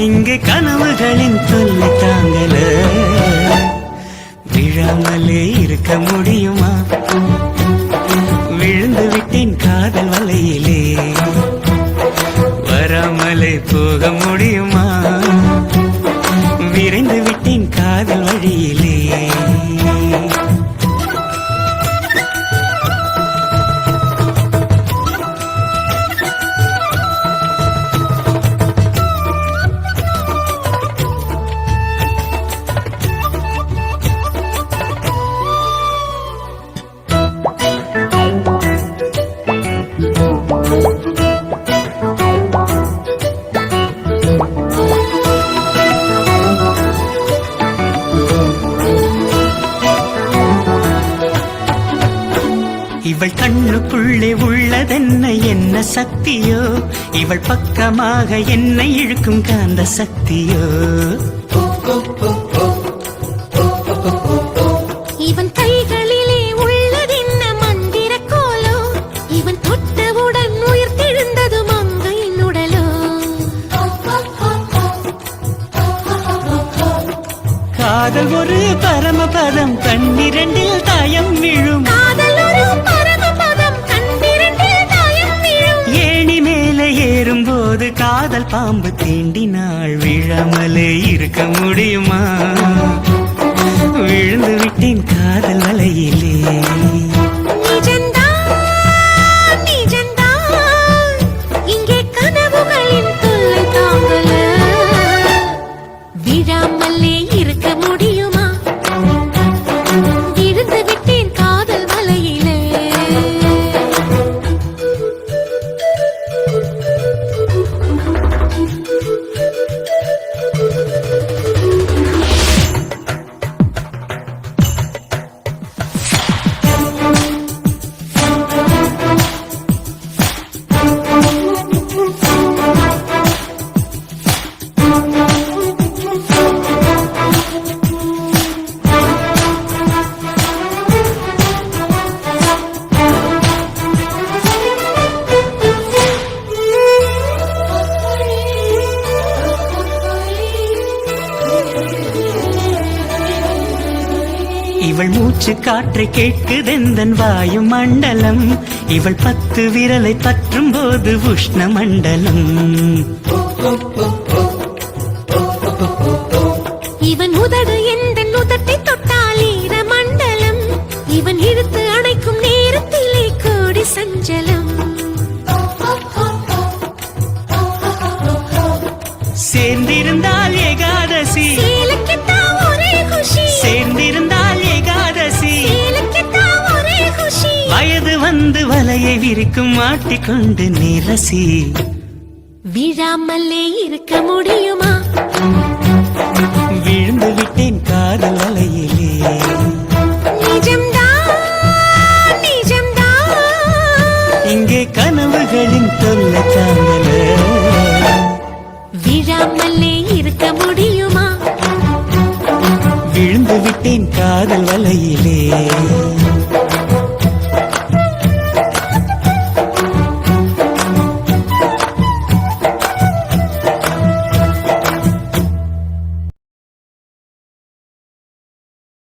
இங்கே கனவுகளின் தொல்லை தாங்கல, விழாமலே இருக்க முடியுமா? விழுந்து விட்டேன் காதல் வலையிலே, வராமலே போக முடியுமா? விரைந்து விட்டேன் காதல் வழியிலே. இவள் கண்ணுக்குள்ளே உள்ளதென்ன என்ன சக்தியோ, இவள் பக்கமாக என்னை இழுக்கும் காந்த சக்தியோ. இவன் கைகளிலே உள்ளதென்ன மந்திர கோலோ, இவன் தொட்டவுடன் உயிர் தெழுந்தது மங்கையின் உடலோ. காதல் ஒரு பரமபதம், கண்ணிரண்டில் தாயம் விழும். ஏறும்போது காதல் பாம்பு தீண்டினாள், விழாமலே இருக்க முடியுமா? விழுந்து விட்டேன் காதல் வலையிலே. இங்கே கனவுகளின் தொல்லை தாங்கல, விழாமலே இருக்க முடியுமா? விழுந்து விட்டேன் காதல் வலையிலே. இவள் மூச்சு காற்றை கேட்குதெந்தன் வாயு மண்டலம், இவள் 10 விரலை பற்றும் போது உஷ்ண மண்டலம். இவன் உதடு எந்த உதட்டை தொட்டால் ஈர மண்டலம், இவன் இழுத்து அணைக்கும் நேரத்திலே கோடி சஞ்சலம். சேர்ந்திருந்தால் ஏகாதசி, சேர்ந்திருந்தால் ஏகாதசி, வயது வந்து வலையை விரிக்கும் மாட்டிக்கொண்டு நிரசி. விழாமலே இருக்க முடியுமா? விழுந்து விட்டேன் காதல் வலையிலே. இங்கே கனவுகளின் தொல்லை தாங்கல, விழாமலே இருக்க முடியுமா? விழுந்து விட்டேன் காதல் வலையிலே.